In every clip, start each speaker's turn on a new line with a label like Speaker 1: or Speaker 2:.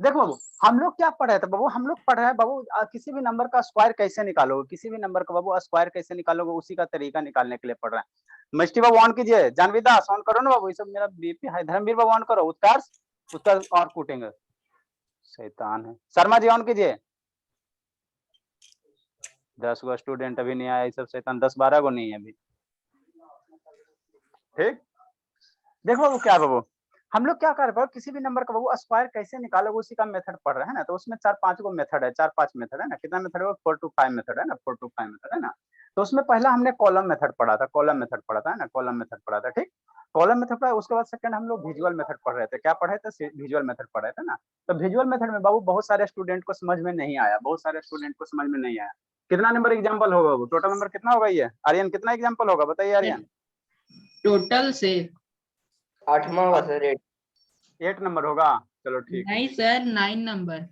Speaker 1: देखो बाबू, हम लोग क्या पढ़ रहे थे बाबू, हम लोग पढ़ रहे हैं बाबू किसी भी नंबर का स्क्वायर कैसे निकालोगे, किसी भी नंबर का बाबू स्क्वायर कैसे निकालोगे, उसी का तरीका निकालने के लिए पढ़ रहे हैं। मस्ती बाबू ऑन कीजिए, जानवीदा ऑन करो ना बाबू, ये सब मेरा बीपी है। धर्मवीर बाबू ऑन करो, उत्कर्ष उत्कर्ष और कूटेंगे, शैतान है। शर्मा जी ऑन कीजिए। 10 गो स्टूडेंट अभी नहीं आया, ये सब शैतान 10-12 गो नहीं है अभी। ठीक, देखो बाबू क्या बाबू, हम लोग क्या कर रहे हैं, किसी भी नंबर का बाबू स्क्वायर कैसे निकालोगे उसी का मेथड पढ़ रहे हैं ना। तो उसमें 4-5 गो मेथड है, 4-5 मेथड है ना। कितना मेथड है? 4 to 5 मेथड है ना, 4 to 5 मेथड है ना। तो उसमें पहला हमने कॉलम मेथड पढ़ा था, कॉलम मेथड पढ़ा था है ना, कॉलम मेथड पढ़ा था। ठीक, कॉलम मेथड पढ़ा, उसके बाद सेकंड हम लोग विजुअल मेथड पढ़ रहे थे। क्या पढ़े थे? विजुअल मेथड पढ़ रहे थे ना। तो विजुअल मेथड में बाबू बहुत सारे स्टूडेंट को समझ में नहीं आया, बहुत सारे स्टूडेंट को समझ में नहीं आया। कितना नंबर एग्जाम्पल होगा बाबू? टोटल नंबर कितना होगा ये? आर्यन कितना एग्जाम्पल होगा बताइए आर्यन?
Speaker 2: टोटल से
Speaker 3: 8वां होगा सर,
Speaker 1: 8 नंबर होगा। चलो ठीक है।
Speaker 2: नहीं सर, 9 नंबर।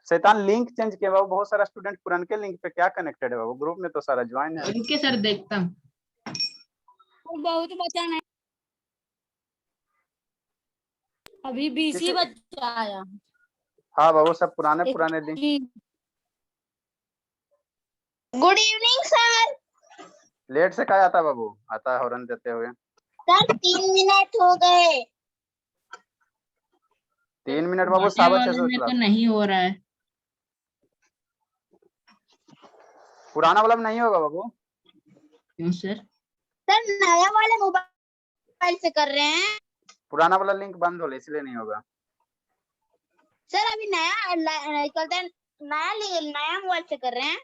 Speaker 1: शैतान लिंक चेंज किया बाबू, बहुत सारा स्टूडेंट पुराने के लिंक पे क्या कनेक्टेड है बाबू, ग्रुप में तो सारा ज्वाइन है।
Speaker 2: रुके सर, देखता हूँ।
Speaker 4: बहुत बचा नहीं, अभी 20 ही बचा आया।
Speaker 1: हाँ बाबू, सब पुराने पुराने दिन।
Speaker 4: Good evening sir.
Speaker 1: लेट से क्या आता है बाबू? आता है हॉर्न देते हुए।
Speaker 4: सर 3 मिनट हो गए।
Speaker 1: 3 मिनट बाबू,
Speaker 2: बाटे
Speaker 1: साबत
Speaker 2: वाले में
Speaker 1: 600
Speaker 2: तो नहीं हो रहा है।
Speaker 1: पुराना वाला में नहीं होगा बाबू।
Speaker 2: क्यों सर?
Speaker 4: सर नया वाले मोबाइल से कर रहे हैं।
Speaker 1: पुराना वाला लिंक बंद हो, इसलिए नहीं होगा।
Speaker 4: सर अभी नया निकलता है, नया मोबाइल से कर रहे हैं।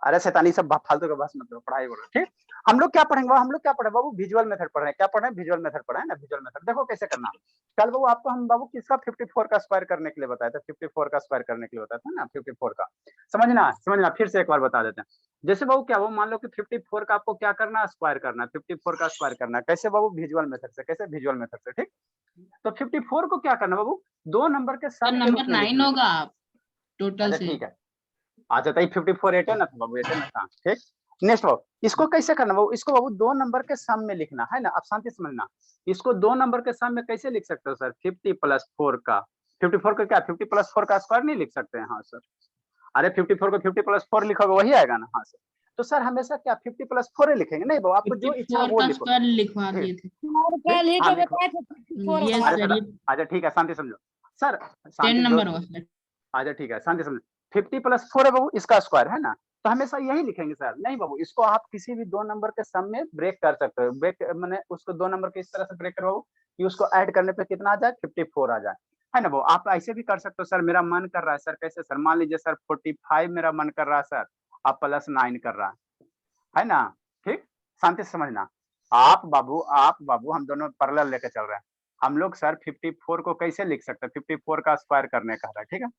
Speaker 1: अरे शैतानी सब फालतू का बस मतलब, पढ़ाई बोलो। ठीक, हम लोग क्या पढ़ेंगे? हम लोग क्या पढ़े बाबू? विजुअल मेथड पढ़ रहे हैं। क्या पढ़ रहे हैं? विजुअल मेथड पढ़ रहे हैं ना। विजुअल मेथड देखो कैसे करना। कल बाबू आपको हम बाबू किसका 54 का स्क्वायर करने के लिए बताया था? 54 का स्क्वायर करने के लिए बताया था ना, 54 का। समझना समझना, फिर से एक बार बता देते हैं। जैसे बाबू क्या, वो मान लो कि 54 का आपको क्या करना है? स्क्वायर करना है। 54 का स्क्वायर करना है कैसे बाबू? विजुअल मेथड से। कैसे? विजुअल मेथड से। ठीक, तो 54 को क्या करना बाबू? दो नंबर के
Speaker 2: सर
Speaker 1: सम के रूप
Speaker 2: नंबर
Speaker 1: में
Speaker 2: 9
Speaker 1: लिखना।
Speaker 2: होगा आप टोटल
Speaker 1: अच्छा
Speaker 2: से।
Speaker 1: ठीक है, अच्छा तो 54 8 है ना बाबू, 8 है ना। हाँ ठीक, नेक्स्ट बाबू इसको कैसे करना बाबू? इसको बाबू दो नंबर के सम में लिखना है ना। आप शांति समझना, इसको दो नंबर के सम में कैसे लिख सकते हो सर? 50 + 4 का, 54 का क्या 50 + 4 का स्क्वायर नहीं लिख सकते हैं? हाँ सर, अरे 54 को 50 + 4 लिखोगे वही आएगा ना। हाँ सर, तो सर हमेशा क्या 50 + 4 ही लिखेंगे? नहीं बाबू, आपको जो इच्छा
Speaker 2: 54
Speaker 1: वो
Speaker 2: का
Speaker 1: लिखो।
Speaker 2: स्क्वायर लिखवा दिए थे।
Speaker 4: कल ही
Speaker 1: हाँ
Speaker 4: तो
Speaker 1: लिखो।
Speaker 4: बताया था 54
Speaker 2: ये
Speaker 1: अरे
Speaker 2: सर
Speaker 1: सर,
Speaker 2: ये
Speaker 1: अच्छा ठीक है, शांति समझो सर,
Speaker 2: 10
Speaker 1: शांति दो।
Speaker 2: नंबर होगा सर।
Speaker 1: अच्छा ठीक है, शांति समझो। 50 + 4 है बाबू, इसका स्क्वायर है ना, तो हमेशा यही लिखेंगे सर। नहीं बाबू, इसको आप किसी भी दो नंबर के सम में ब्रेक कर सकते हो। ब्रेक मैंने उसको दो नंबर के इस तरह से ब्रेक करो कि उसको ऐड करने पे कितना आ जाए? 54 आ जाए, है ना बाबू। आप ऐसे भी कर सकते हो, सर मेरा मन कर रहा है सर। कैसे सर? मान लीजिए सर 45 मेरा मन कर रहा है सर, आप +9 कर रहा है ना। ठीक, शांति से समझना। आप बाबू हम दोनों पैरेलल लेके चल रहे हैं। हम लोग सर 54 को कैसे लिख सकते हैं? 54 का स्क्वायर करने का है, ठीक है।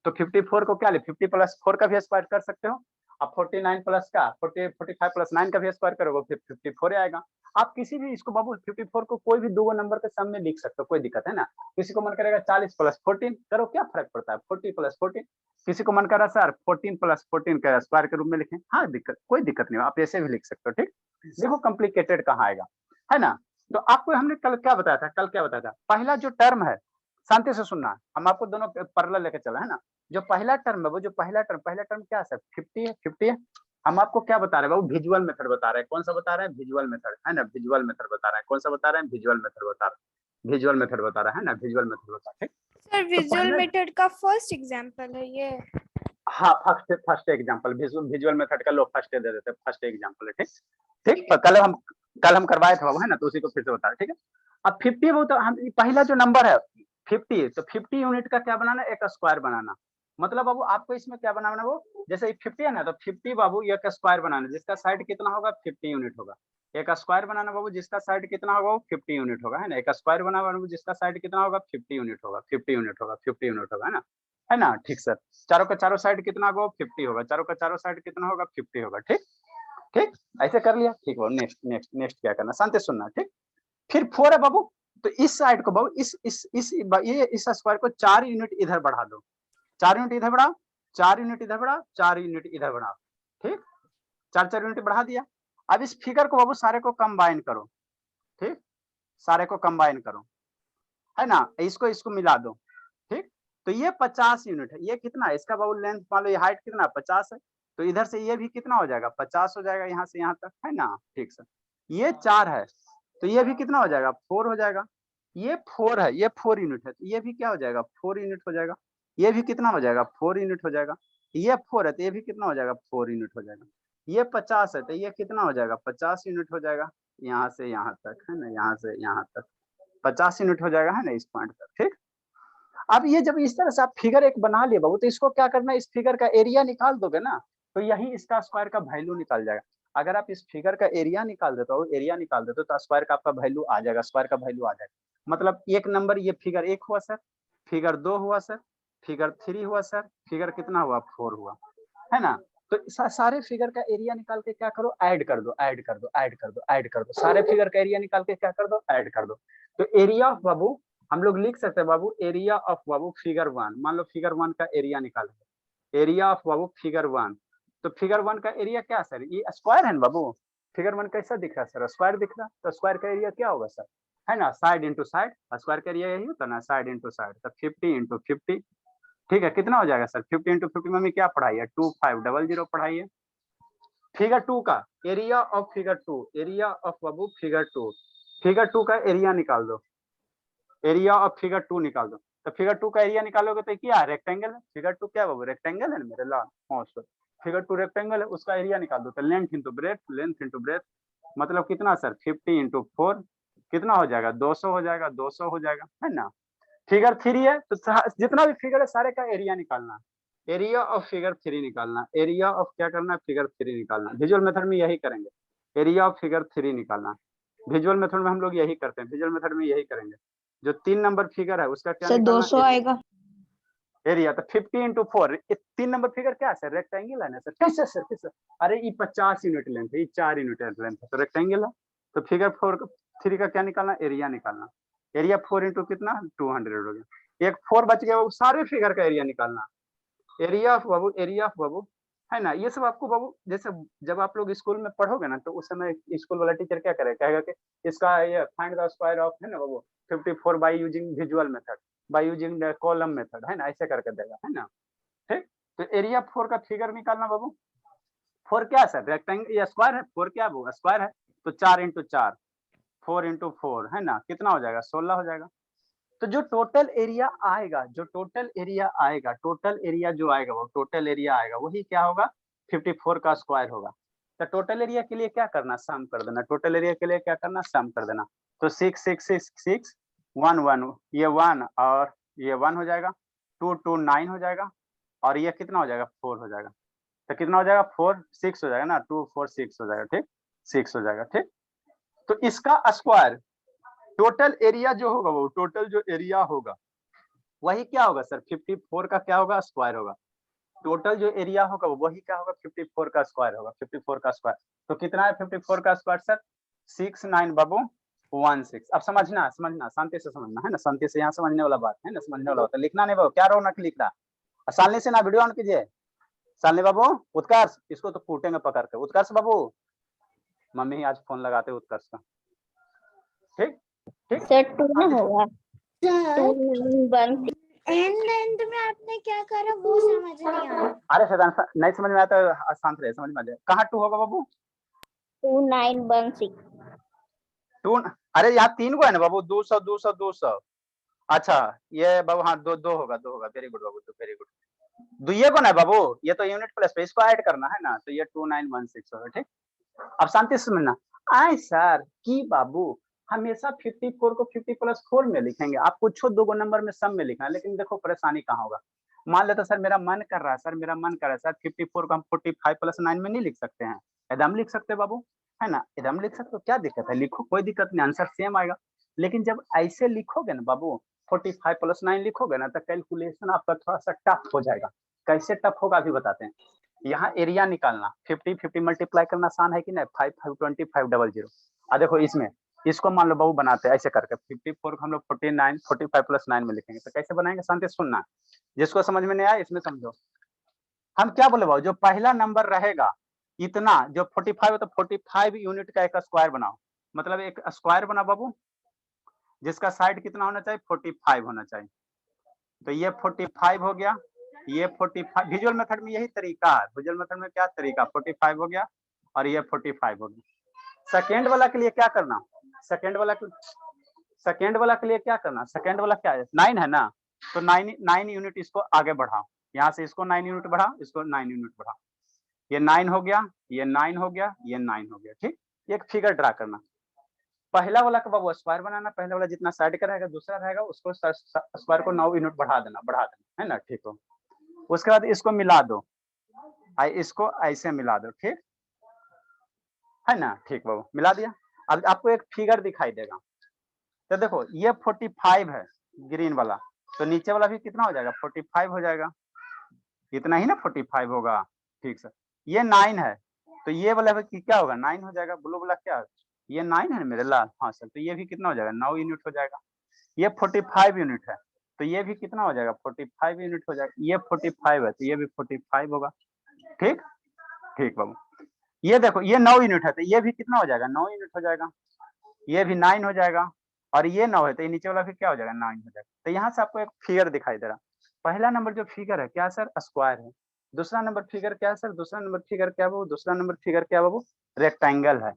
Speaker 1: तो 54 को क्या ले, 50 + 4 का भी स्क्वायर कर सकते हो। अब 49 प्लस का 45 + 9 का भी स्क्वायर करोगे, फिर 54 आएगा। आप किसी भी इसको बाबू 54 को कोई भी दो नंबर के सम में लिख सकते हो, कोई दिक्कत है ना। किसी को मन करेगा 40 + 14 करो, क्या फर्क पड़ता है? 40 + 14। किसी को मन कर रहा सर 14 + 14 का स्क्वायर के रूप में लिखें, हाँ दिक्कत, कोई दिक्कत नहीं, आप ऐसे भी लिख सकते हो। ठीक, देखो कॉम्प्लिकेटेड कहाँ आएगा, है ना। तो आपको हमने कल क्या बताया था? कल क्या बताया था? पहला जो टर्म है, शांति से सुनना, हम आपको दोनों पैरेलल लेके चला है ना। जो पहला टर्म है वो जो पहला टर्म क्या है सर? 50 है, 50 है। हम आपको क्या बता रहे हैं बाबू? विजुअल मेथड बता रहे हैं। कौन सा बता रहे हैं? विजुअल मेथड, है ना। विजुअल मेथड बता रहे हैं। कौन सा बता रहे हैं? विजुअल मेथड बता रहे हैं। विजुअल मेथड बता रहा है ना, विजुअल मेथड बता रहे हैं।
Speaker 5: सर विजुअल
Speaker 1: पहले-
Speaker 5: मेथड का फर्स्ट एग्जांपल है ये।
Speaker 1: हाँ, फर्स्ट एग्जांपल विजुअल मेथड का लोग फर्स्ट दे देते हैं, फर्स्ट एग्जांपल है। ठीक ठीक, तो कल हम करवाए थे बाबू, है ना, तो उसी को फिर से बता रहे। ठीक है, अब 50 वो तो हम पहला जो नंबर है 50, तो 50 यूनिट का क्या बनाना? एक स्क्वायर बनाना। मतलब बाबू आपको इसमें क्या बनाना? वो जैसे 50 है ना, तो 50 बाबू एक स्क्वायर बनाना, जिसका साइड कितना होगा? 50 यूनिट होगा। एक स्क्वायर बनाना बाबू जिसका साइड कितना होगा? वो 50 यूनिट होगा, है ना। एक स्क्वायर बनाना बाबू जिसका साइड कितना होगा? 50 यूनिट होगा, 50 यूनिट होगा, 50 यूनिट होगा, है ना। ठीक सर, चारों का चारों साइड कितना होगा? 50 होगा। चारों का चारों साइड कितना होगा? 50 होगा। ठीक ठीक, ऐसे कर लिया। ठीक है, नेक्स्ट नेक्स्ट नेक्स्ट क्या करना? शांति सुनना। ठीक, फिर 4 है बाबू, तो इस साइड को बाबू इस स्क्वायर को 4 यूनिट इधर बढ़ा दो। 4 यूनिट इधर बढ़ाओ, 4 यूनिट इधर बढ़ाओ, 4 यूनिट इधर बढ़ाओ। ठीक, 4 यूनिट बढ़ा दिया। अब इस फिगर को बाबू सारे को कंबाइन करो। ठीक, सारे को कंबाइन करो, है ना। इसको इसको मिला दो। ठीक, तो ये 50 यूनिट है। ये कितना है इसका बाबू लेंथ, मान लो ये हाइट कितना 50 है, तो इधर से ये भी कितना हो जाएगा 50 हो जाएगा, यहाँ से यहाँ तक, है ना। ठीक सर, ये 4 है तो ये भी कितना हो जाएगा 4 हो जाएगा। ये 4 है, ये 4 यूनिट है, तो ये भी क्या हो जाएगा 4 यूनिट हो जाएगा। ये भी कितना हो जाएगा 4 यूनिट हो जाएगा। ये 4 है तो ये भी कितना हो जाएगा 4 यूनिट हो जाएगा। ये 50 है तो ये कितना हो जाएगा 50 यूनिट हो जाएगा, यहाँ से यहाँ तक, है ना, यहाँ से यहाँ तक 50 यूनिट हो जाएगा, है ना, इस पॉइंट तक। ठीक, अब ये जब इस तरह से आप फिगर एक बना लिए बाबू, तो इसको क्या करना है, इस फिगर का एरिया निकाल दोगे ना, तो यही इसका स्क्वायर का वैल्यू निकल जाएगा। अगर आप इस फिगर का एरिया निकाल देते हो, एरिया निकाल देते हो, तो स्क्वायर का आपका वैल्यू आ जाएगा, स्क्वायर का वैल्यू आ जाएगा। मतलब एक नंबर ये फिगर 1 हुआ सर, फिगर 2 हुआ सर, फिगर 3 हुआ सर, फिगर कितना हुआ 4 हुआ, है ना। तो सारे फिगर का एरिया निकाल के क्या करो, ऐड कर दो, ऐड कर दो, ऐड कर दो, ऐड कर दो, सारे फिगर का एरिया निकाल के क्या कर दो, ऐड कर दो। तो एरिया ऑफ बाबू हम लोग लिख सकते हैं बाबू, एरिया ऑफ बाबू फिगर 1, मान लो फिगर 1 का एरिया निकालेंगे, एरिया ऑफ बाबू फिगर 1, तो फिगर 1 का एरिया क्या सर, ये स्क्वायर है ना बाबू, फिगर 1 कैसा दिख रहा है सर, स्क्वायर दिख रहा है, तो स्क्वायर का एरिया क्या होगा सर, है ना, साइड इंटू साइड, स्क्वायर का एरिया यही होता है ना, साइड इंटू साइड, तो 50 इंटू 50, ठीक है, कितना हो जाएगा सर 50 इंटू 50 में क्या पढ़ाई है 2500 पढ़ाई है। फिगर 2 का area of figure 2, area of Babu figure 2, figure 2 का एरिया निकाल दो, एरिया ऑफ फिगर 2 निकाल दो। तो फिगर 2 का एरिया निकालोगे तो क्या है, रेक्टेंगल है, फिगर 2 क्या बाबू रेक्टेंगल है ना मेरे लाल, हाँ सर फिगर 2 रेक्टेंगल है, उसका एरिया निकाल दो, तो length into breadth, length into breadth, मतलब कितना सर 50 इंटू 4 कितना हो जाएगा 200 हो जाएगा, 200 हो जाएगा, है ना। फिगर 3 है तो जितना भी फिगर है सारे का एरिया निकालना, एरिया ऑफ फिगर 3 निकालना, एरिया ऑफ क्या करना है फिगर 3 निकालना। विजुअल मेथड में यही करेंगे, एरिया ऑफ फिगर 3 निकालना, विजुअल मेथड में हम लोग यही करते हैं, विजुअल मेथड में यही करेंगे। जो 3 नंबर फिगर है उसका क्या
Speaker 6: सर
Speaker 1: निकालना,
Speaker 6: 200 आएगा
Speaker 1: एरिया, तो 50 इंटू 4, 3 नंबर फिगर क्या है सर, रेक्टेंगल है ना सर, कैसे सर कैसे, अरे ये 50 यूनिट लेंथ है, ये 4 यूनिट लेंथ है, तो रेक्टेंगल है, तो फिगर 3 का क्या निकालना, एरिया निकालना, एरिया 4 इंटू कितना 200 हो गया, एक 4 बच गया, वो सारे फिगर का एरिया निकालना, एरिया ऑफ बाबू, एरिया ऑफ बाबू, है ना। ये सब आपको बाबू जैसे जब आप लोग स्कूल में पढ़ोगे ना, तो उस समय स्कूल वाला टीचर क्या करेगा, कहेगा कि इसका ये फाइंड द स्क्वायर ऑफ, है ना बाबू 54 by using visual method, by using the column method, है ना, ऐसे करके देगा, है ना। ठीक, तो एरिया 4 का फिगर निकालना बाबू, 4 क्या है सर रेक्टेंगल, ये स्क्वायर है, 4 क्या है स्क्वायर है, तो 4 इंटू 4, 4 इंटू 4, है ना, कितना हो जाएगा 16 हो जाएगा। तो जो टोटल एरिया आएगा, जो टोटल एरिया आएगा, टोटल एरिया जो आएगा वो टोटल एरिया आएगा वही क्या होगा 54 का स्क्वायर होगा। तो टोटल एरिया के लिए क्या करना, सम कर देना, टोटल एरिया के लिए क्या करना, सम कर देना। तो 6 6 6 6 1 1, ये 1 और ये 1 हो जाएगा, 2 2 9 हो जाएगा, और ये कितना हो जाएगा 4 हो जाएगा, तो कितना हो जाएगा 4 6 हो जाएगा ना, 2 4 6 हो जाएगा, ठीक 6 हो जाएगा। ठीक, तो इसका स्क्वायर टोटल एरिया जो होगा वो टोटल जो एरिया होगा वही क्या होगा सर 54 का क्या होगा स्क्वायर होगा, टोटल जो एरिया होगा वही क्या होगा 54 का स्क्वायर होगा, 54 का स्क्वायर। तो कितना है 54 का स्क्वायर सर 69 बाबू 16। अब समझना समझना शांति से समझना, है ना, शांति से यहाँ समझने वाला बात है ना, समझने वाला होता है, लिखना नहीं बाबू, क्या रौनक लिख रहा, सालनी से ना वीडियो ऑन कीजिए, सालनी बाबू, उत्कर्ष इसको तो कूटेंगे पकड़ के, उत्कर्ष बाबू, मम्मी ही आज फोन लगाते उत्कर्ष का, ठीक ठीक
Speaker 4: सर 2 ना होगा, 2 1
Speaker 5: एंड में आपने क्या करा वो समझ नहीं आया।
Speaker 1: अरे शैतान नहीं समझ में आता है, शांत रहे, समझ में आ जाए। कहाँ 2 होगा बाबू
Speaker 4: 2916
Speaker 1: 2, अरे यहाँ 3 गो है ना बाबू, 200 200 200, अच्छा ये बाबू हाँ 2 2 होगा, 2 होगा, वेरी गुड बाबू, तो वेरी गुड, दुइये को ना बाबू, ये तो यूनिट प्लस पे इसको ऐड करना है ना, तो ये 2916 होगा। ठीक, अब शांति से समझना, आए सर की बाबू हमेशा 54 को 50 प्लस 4 में लिखेंगे, आप पूछो 2 नंबर में सम में लिखना है, लेकिन देखो परेशानी कहाँ होगा, मान लेते सर मेरा मन कर रहा है, सर मेरा मन कर रहा है सर 54 को हम 45 प्लस 9 में नहीं लिख सकते हैं, एकदम लिख सकते हैं बाबू, है ना, एकदम लिख सकते हो, क्या दिक्कत है, लिखो कोई दिक्कत नहीं, आंसर सेम आएगा। लेकिन जब ऐसे लिखोगे ना बाबू 45 प्लस 9 लिखोगे ना, तो कैलकुलेशन आपका थोड़ा सा टफ हो जाएगा। कैसे टफ होगा अभी बताते हैं। यहाँ एरिया निकालना 50 50 मल्टीप्लाई करना आसान है कि नहीं, 5 5 20 500। आ देखो इसमें इसको मान लो बाबू बनाते हैं ऐसे करके, 54 को हम लोग 49 45 प्लस 9 में लिखेंगे, तो कैसे बनाएंगे शांति सुनना, जिसको समझ में नहीं आया इसमें समझो। हम क्या बोले बाबू, जो पहला नंबर रहेगा इतना, जो 45 है तो 45 यूनिट का एक स्क्वायर बनाओ, मतलब एक स्क्वायर बना बाबू जिसका साइड कितना होना चाहिए 45 होना चाहिए, तो ये 45 हो गया, ये 45। विजुअल मेथड में यही तरीका है, विजुअल मेथड में क्या तरीका, 45 हो गया और ये 45 हो गया। सेकेंड वाला के लिए क्या करना, सेकेंड वाला के लिए क्या करना, सेकेंड वाला क्या है 9 है ना, तो 9 यूनिट इसको आगे बढ़ाओ, यहाँ से इसको 9 यूनिट बढ़ाओ, इसको 9 यूनिट बढ़ाओ, ये 9 हो गया, ये 9 हो गया, ये 9 हो गया। ठीक, एक फिगर ड्रा करना। पहला वाला का बाबू स्क्वायर बनाना, पहला वाला जितना साइड का रहेगा दूसरा रहेगा उसको स्क्वायर को 9 यूनिट बढ़ा देना है ना। ठीक हो, उसके बाद इसको मिला दो, इसको ऐसे मिला दो, ठीक है ना। ठीक बाबू, मिला दिया। अब आपको एक फिगर दिखाई देगा, तो देखो ये 45 है ग्रीन वाला, तो नीचे वाला भी कितना हो जाएगा 45 हो जाएगा, इतना ही ना 45 होगा। ठीक सर, ये 9 है, तो ये वाला भी क्या होगा 9 हो जाएगा। ब्लू वाला क्या, ये 9 है मेरे लाल, हाँ सर, तो ये भी कितना हो जाएगा 9 यूनिट हो जाएगा। ये 45 यूनिट है, तो ये भी कितना हो जाएगा 45 यूनिट हो जाएगा। ये 45 है, तो ये भी 45 होगा। ठीक, ठीक बाबू। ये देखो ये 9 यूनिट है, तो ये भी कितना हो जाएगा 9 यूनिट हो जाएगा। ये भी 9 हो जाएगा, और ये 9 है, तो ये नीचे वाला भी क्या हो जाएगा 9 हो जाएगा। तो यहाँ से आपको एक फिगर दिखाई दे रहा, पहला नंबर जो फिगर है क्या सर, स्क्वायर है। दूसरा नंबर फिगर क्या है सर, दूसरा नंबर फिगर क्या बाबू, दूसरा नंबर फिगर क्या बाबू, रेक्टेंगल है।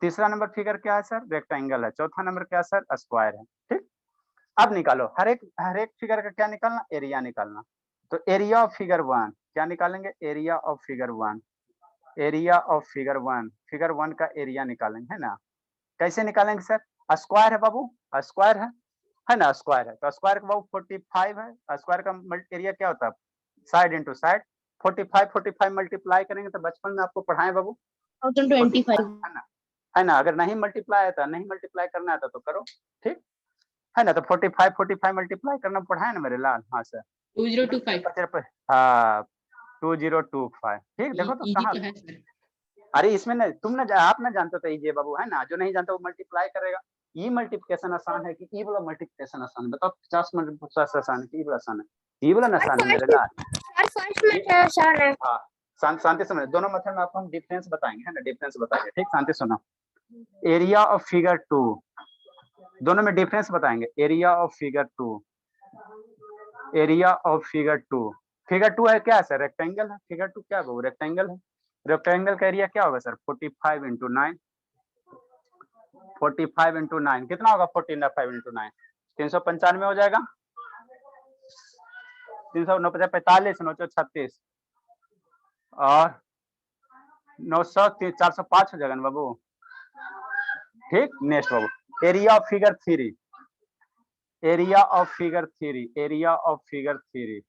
Speaker 1: तीसरा नंबर फिगर क्या है सर, रेक्टेंगल है। चौथा नंबर क्या है सर, स्क्वायर है। ठीक, अब निकालो हर एक फिगर का क्या निकालना, एरिया निकालना। तो एरिया ऑफ फिगर 1 क्या निकालेंगे, area of figure 1, area of figure 1, figure 1 का एरिया निकालेंगे, है ना। कैसे निकालेंगे सर, स्क्वायर है बाबू, स्क्वायर है ना, स्क्वायर है, तो स्क्वायर का बाबू 45 है, स्क्वायर का एरिया क्या होता है, साइड इंटू साइड। 45 मल्टीप्लाई करेंगे, तो बचपन में आपको पढ़ाए बाबू
Speaker 2: 1025
Speaker 1: है ना। अगर नहीं मल्टीप्लाई आता, नहीं मल्टीप्लाई करना आता तो करो, ठीक है ना। तो 45 मल्टीप्लाई करना पढ़ाए ना मेरे लाल, हाँ सर
Speaker 2: 2025
Speaker 1: हाँ 2025। ठीक, देखो तो
Speaker 2: इजी
Speaker 1: कहाँ,
Speaker 2: तो है सर।
Speaker 1: अरे इसमें ना तुम ना आप ना जानते हो तो ये बाबू है ना, जो नहीं जानता वो मल्टीप्लाई करेगा। ई मल्टीप्लिकेशन आसान है कि ई वाला मल्टीप्लिकेशन आसान है, बताओ 50 मल्टीप्लिकेशन आसान है कि ई वाला आसान है, ई वाला आसान है मेरे लाल।
Speaker 5: फर्स्ट में आसान है।
Speaker 1: हाँ, शांति समझ, दोनों मेथड में आपको हम डिफरेंस बताएंगे, है ना, डिफरेंस बताएंगे। ठीक, शांति सुनो, एरिया ऑफ फिगर 2, दोनों में डिफरेंस बताएंगे। Area of figure 2, area of figure 2, figure 2 है क्या सर, रेक्टेंगल है। फिगर 2 क्या है, रेक्टेंगल है। रेक्टेंगल का एरिया क्या होगा सर, 45 इंटू 9, 45 इंटू 9 कितना होगा, 45 इंटू 9 395 हो जाएगा। 309 45 936 और 900 405 हो जाएगा ना बाबू। ठीक, next Babu, area of figure 3, area of figure 3, area of figure 3,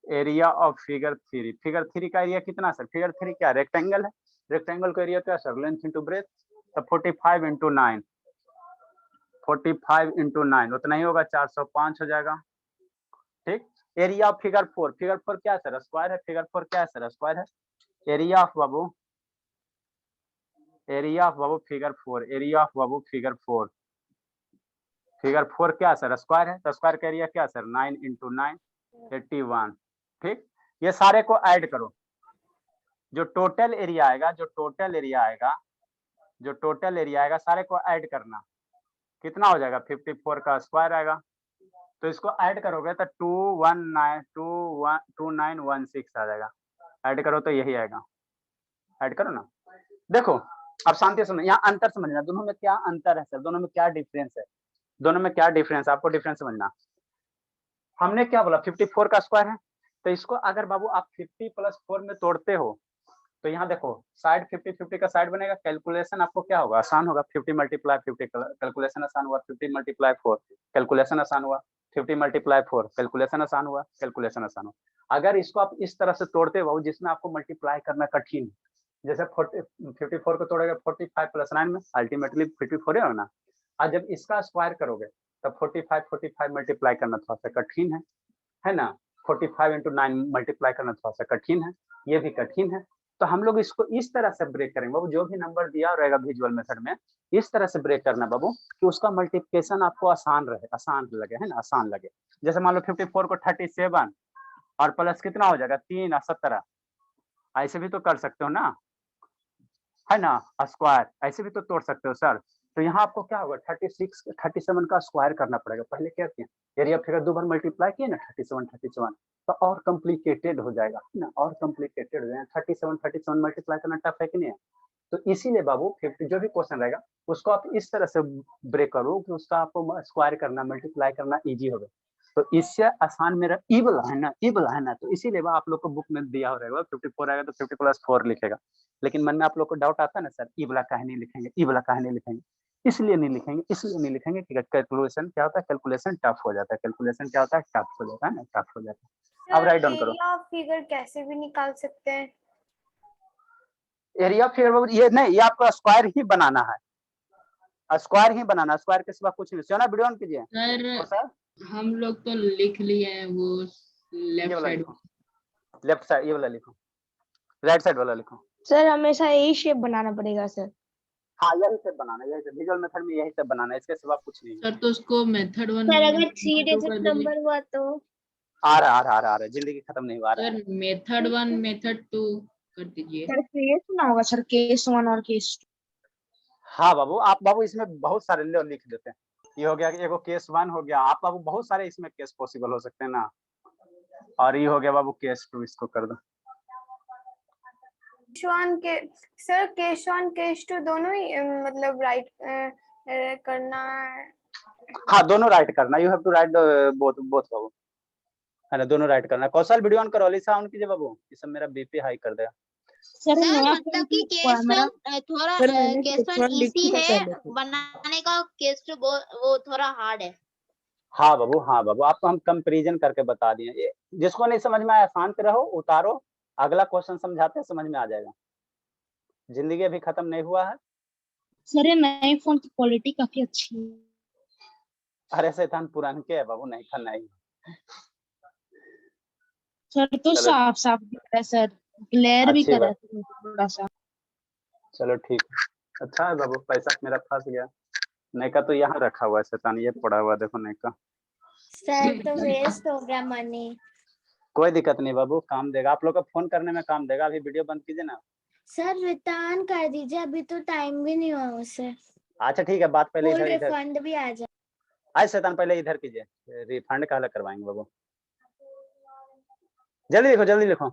Speaker 1: area of figure 3, figure 3 का एरिया कितना सर, फिगर 3 क्या रेक्टेंगल है, रेक्टेंगल का एरिया क्या सर, लेंथ इंटू ब्रेथ, तो 45 इंटू 9, 45 इंटू 9 उतना ही होगा 405 हो जाएगा। ठीक, एरिया ऑफ फिगर 4, फिगर 4 क्या है सर, स्क्वायर है। फिगर 4 क्या है सर, स्क्वायर है। एरिया ऑफ बाबू, area of Babu figure 4, area of Babu figure 4, figure 4 क्या सर, स्क्वायर है, तो स्क्वायर का एरिया क्या सर 9 इंटू 9 81। ठीक, ये सारे को ऐड करो, जो टोटल एरिया आएगा, जो टोटल एरिया आएगा, जो टोटल एरिया आएगा सारे को ऐड करना, कितना हो जाएगा 54 का स्क्वायर आएगा। तो इसको ऐड करोगे तो 2916 आ जाएगा, ऐड करो तो यही आएगा, ऐड करो ना। देखो अब शांति समझ, यहाँ अंतर समझना, दोनों में क्या अंतर है सर, दोनों में क्या डिफरेंस है, दोनों में क्या डिफरेंस है, आपको डिफरेंस समझना। हमने क्या बोला 54 का स्क्वायर है, तो इसको अगर बाबू आप 50 प्लस 4 में तोड़ते हो, तो यहाँ देखो साइड 50 का साइड बनेगा, कैलकुलेशन आपको क्या होगा, आसान होगा। 50 मल्टीप्लाई 50 कैलकुलेशन आसान हुआ, 50 मल्टीप्लाई 4 कैलकुलेशन आसान हुआ, 50 मल्टीप्लाई 4 कैलकुलेशन आसान हुआ, कैलकुलेशन आसान हुआ। अगर इसको आप इस तरह से तोड़ते हो जिसमें आपको मल्टीप्लाई करना कठिन है, जैसे 54 को तोड़ेगा 45 प्लस 9 में, अल्टीमेटली 54 है ना। और जब इसका स्क्वायर करोगे तब 45 मल्टीप्लाई करना थोड़ा सा कठिन है ना। 45 इंटू 9 मल्टीप्लाई करना थोड़ा सा कठिन है, ये भी कठिन है। तो हम लोग इसको इस तरह से ब्रेक करेंगे बाबू, जो भी नंबर दिया रहेगा विजुअल मेथड में इस तरह से ब्रेक करना बाबू कि उसका मल्टीप्लिकेशन आपको आसान रहे, आसान लगे, है ना, आसान लगे। जैसे मान लो 54 को 37 और प्लस कितना हो जाएगा 3 और 17, ऐसे भी तो कर सकते हो ना, है ना, स्क्वायर ऐसे भी तो तोड़ सकते हो सर। तो यहाँ आपको क्या होगा 37 का स्क्वायर करना पड़ेगा। पहले क्या किया, एरिया फिगर 2 बार मल्टीप्लाई किए ना 37 तो और कॉम्प्लिकेटेड हो जाएगा ना, और कॉम्प्लिकेटेड हो जाएगा। 37 मल्टीप्लाई करना टफ है कि नहीं है। तो इसीलिए बाबू 50 जो भी क्वेश्चन रहेगा उसको आप इस तरह से ब्रेक करो कि उसका आपको स्क्वायर करना मल्टीप्लाई करना इजी होगा। तो इससे आसान मेरा ई वाला है ना, तो इसीलिए आप लोग को बुक में दिया हो रहेगा 54 आएगा तो 50 + 4 लिखेगा। लेकिन मन में आप लोग को डाउट आता है ना सर ई वाला काहे नहीं लिखेंगे, ई वाला काहे नहीं लिखेंगे, इसलिए नहीं लिखेंगे कि कैलकुलेशन क्या होता है, कैलकुलेशन टफ हो जाता है, कैलकुलेशन क्या होता है, टफ हो जाता है ना, टफ हो जाता है। अब राइट डाउन करो।
Speaker 5: एरिया ऑफ फिगर कैसे भी निकाल सकते हैं।
Speaker 1: एरिया फिगर ये नहीं, ये आपको स्क्वायर ही बनाना है, स्क्वायर ही बनाना, स्क्वायर के सिवा कुछ नहीं। सोना वीडियो ऑन कीजिए
Speaker 2: सर हम लोग तो लिख लिए हैं वो लेफ्ट साइड,
Speaker 1: लेफ्ट साइड ये वाला लिखो, राइट साइड वाला लिखो।
Speaker 2: सर हमेशा यही शेप बनाना पड़ेगा सर।
Speaker 1: हाँ यही से बनाना, यही से विजुअल मेथड में यही से बनाना, इसके सिवा कुछ नहीं।
Speaker 2: सर तो उसको मेथड 1
Speaker 4: सर अगर 3 डिजिट नंबर हुआ तो
Speaker 1: आ रहा, जिंदगी खत्म नहीं हुआ
Speaker 2: सर मेथड 1 मेथड 2 कर दीजिए।
Speaker 6: सर केस ना होगा सर, केस 1 और केस 2।
Speaker 1: हाँ बाबू, आप बाबू इसमें बहुत सारे लिख देते हैं। ये हो गया कि एगो केस 1 हो गया, आप बाबू बहुत सारे इसमें केस पॉसिबल हो सकते हैं ना। और ये हो गया बाबू केस 2, इसको कर दो।
Speaker 5: सर केस 1 केस 2 दोनों ही मतलब राइट करना है।
Speaker 1: हाँ दोनों राइट करना, you have to write both बाबू, है ना, दोनों राइट करना। कौशल वीडियो ऑन करो, अलीसा ऑन कीजिए बाबू, ये सब मेरा बीपी हाई कर देगा।
Speaker 4: सर मतलब कि केस 1 थोड़ा केस 1 इजी है बनाने का, केस 2 वो थोड़ा हार्ड है।
Speaker 1: हाँ बाबू आपको हम कंपैरिजन करके बता दिए। ये जिसको नहीं समझ में आया शांत रहो, उतारो, अगला क्वेश्चन समझाते हैं, समझ में आ जाएगा। जिंदगी अभी खत्म नहीं हुआ है।
Speaker 6: सर ये नए फोन की क्वालिटी काफी अच्छी है।
Speaker 1: अरे शैतान पुरान के है बाबू, नहीं था नहीं।
Speaker 6: सर तो साफ साफ दिख रहा है सर, ग्लेयर भी कर रहा है थोड़ा सा।
Speaker 1: चलो ठीक, अच्छा है बाबू, पैसा मेरा फंस गया। नहीं का तो यहाँ रखा हुआ है शैतान, ये पड़ा हुआ देखो नहीं का।
Speaker 5: सर तो वेस्ट हो गया मनी।
Speaker 1: कोई दिक्कत नहीं बाबू, काम देगा, आप लोग का फोन करने में काम देगा। अभी वीडियो बंद कीजिए ना।
Speaker 5: सर रिटर्न कर दीजिए, अभी तो टाइम भी नहीं हुआ उसे।
Speaker 1: अच्छा ठीक है, बात पहले इधर
Speaker 5: रिफंड भी आ जाए।
Speaker 1: आज शैतान पहले इधर कीजिए, रिफंड का अलग करवाएंगे बाबू। जल्दी लिखो।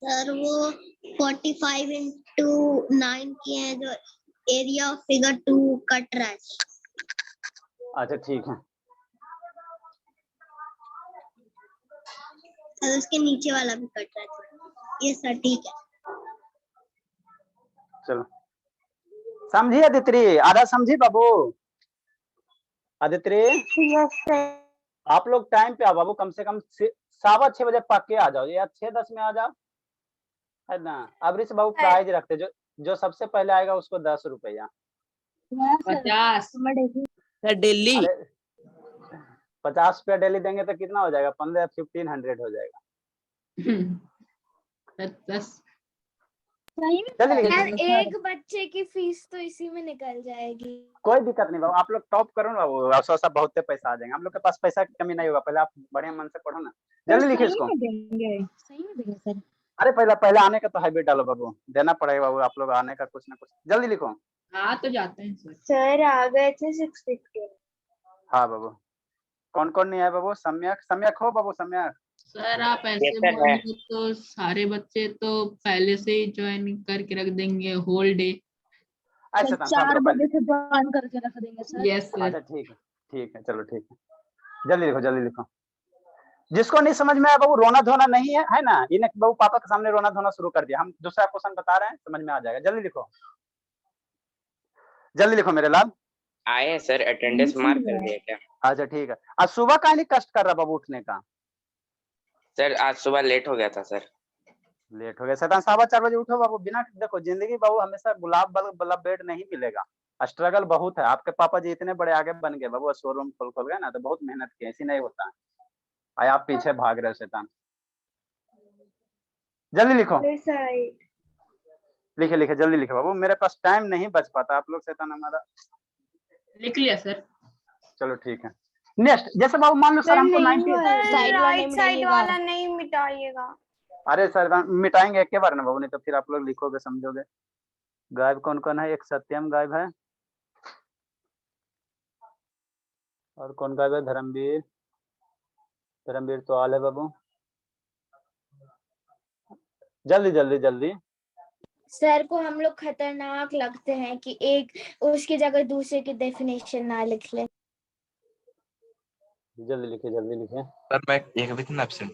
Speaker 4: सर वो 45 into 9 की है जो एरिया ऑफ फिगर 2 कट रहा है।
Speaker 1: अच्छा ठीक है,
Speaker 4: और उसके नीचे वाला भी कट रहा है। ये सर ठीक है।
Speaker 1: चलो समझिए आदित्य, आधा समझी बाबू। आदित्य आप लोग टाइम पे आओ बाबू, कम से कम 6:15 बजे पक्के आ जाओ, या 6:10 में आ जाओ, है ना। अबरी से बाबू प्राइज रखते, जो सबसे पहले आएगा उसको 10 रुपया।
Speaker 2: 50
Speaker 6: डेली
Speaker 1: 50 रुपया डेली देंगे तो कितना हो जाएगा, 1500 हो जाएगा।
Speaker 2: 10
Speaker 5: यार एक बच्चे की फीस तो इसी में निकल जाएगी।
Speaker 1: कोई दिक्कत नहीं बाबू, आप लोग टॉप करो ना बाबू, सब बहुत पैसा आ जाएगा। हम लोग के पास पैसा की कमी नहीं होगा, पहले आप बढ़िया मन से पढ़ो ना। जल्दी लिखिए इसको।
Speaker 6: सही में देंगे सर।
Speaker 1: अरे पहले आने का तो हैबिट डालो बाबू, देना पड़ेगा बाबू, आप लोग आने का कुछ ना कुछ। जल्दी लिखो।
Speaker 2: हाँ तो जाते हैं सर।
Speaker 5: सर आ गए थे 650।
Speaker 1: हाँ बाबू, कौन कौन नहीं है बाबू? सम्यक हो बाबू, सम्यक।
Speaker 2: सर आप ऐसे बोलेंगे तो सारे बच्चे तो पहले से ही ज्वाइन करके रख देंगे होल डे।
Speaker 1: अच्छा
Speaker 6: 4 बजे से ज्वाइन करके रख देंगे सर।
Speaker 2: Yes sir.
Speaker 1: अच्छा ठीक है चलो ठीक है, जल्दी लिखो। जिसको नहीं समझ में आया बाबू, रोना धोना नहीं है ना, इन्हें बाबू पापा के सामने रोना धोना शुरू कर दिया। हम दूसरा क्वेश्चन बता रहे हैं, समझ में आ जाएगा। जल्दी लिखो मेरे लाल।
Speaker 3: आए सर, अटेंडेंस मार्क कर दिया क्या?
Speaker 1: अच्छा ठीक है। आज सुबह का नहीं कष्ट कर रहा बाबू उठने का?
Speaker 3: सर आज सुबह लेट हो गया था सर।
Speaker 1: लेट हो गया शैतान, 4:15 बजे उठो बाबू। बिना देखो जिंदगी बाबू हमेशा गुलाब वाला बेड नहीं मिलेगा, स्ट्रगल बहुत है। आपके पापा जी इतने बड़े आगे बन गए बाबू, शोरूम खोल गए ना, तो बहुत मेहनत की, ऐसी नहीं होता है। आए आप पीछे भाग रहे हो शैतान। जल्दी लिखो, लिखे जल्दी लिखे बाबू, मेरे पास टाइम नहीं बच पाता। आप लोग शैतान हमारा
Speaker 2: लिख लिया सर।
Speaker 1: चलो ठीक है। नेक्स्ट, जैसे बाबू मान लो सर हमको 90
Speaker 5: राइट साइड वाला नहीं मिटाइएगा।
Speaker 1: अरे सर मिटाएंगे एक के बार ना बाबू, नहीं तो फिर आप लोग लिखोगे समझोगे। गायब कौन कौन है? एक सत्यम गायब है, और कौन गायब है? धर्मवीर। धर्मवीर तो आल है बाबू। जल्दी जल्दी जल्दी।
Speaker 7: सर को हम लोग खतरनाक लगते हैं कि एक उसकी जगह दूसरे की डेफिनेशन ना लिख ले।
Speaker 1: जल्दी लिखिए जल्दी लिखिए।
Speaker 8: सर मैं एक भी दिन एब्सेंट।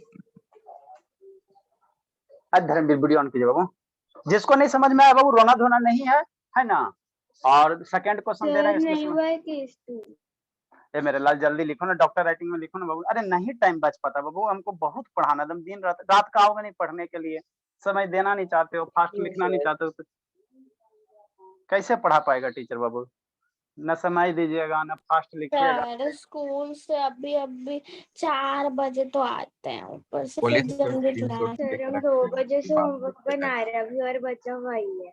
Speaker 1: आज धर्मवीर वीडियो ऑन कीजिए बाबू। जिसको नहीं समझ में आया बाबू रोना धोना नहीं है ना। और सेकंड क्वेश्चन दे रहे हैं
Speaker 7: नहीं
Speaker 1: इसमें।
Speaker 7: हुआ है केस 2।
Speaker 1: ए मेरे लाल जल्दी लिखो ना, डॉक्टर राइटिंग में लिखो ना बाबू। अरे नहीं टाइम बच पाता बाबू, हमको बहुत पढ़ाना, तुम दिन रात का आओगे नहीं पढ़ने के लिए, समय देना नहीं चाहते हो, फास्ट लिखना नहीं चाहते हो, तो कैसे पढ़ा पाएगा टीचर बाबू? न समय दीजिएगा न फास्ट लिखिएगा।
Speaker 7: सर स्कूल से अभी 4 बजे तो आते हैं, ऊपर से
Speaker 8: बोलिए
Speaker 7: फिर
Speaker 8: सर,
Speaker 7: जल्दी
Speaker 8: स्क्रीनशॉट
Speaker 7: क्लास।
Speaker 8: दिख
Speaker 5: सर हम
Speaker 8: रहा
Speaker 5: 2
Speaker 8: है।
Speaker 5: बजे से होमवर्क बना रहे हैं, अभी और बचा हुआ ही है।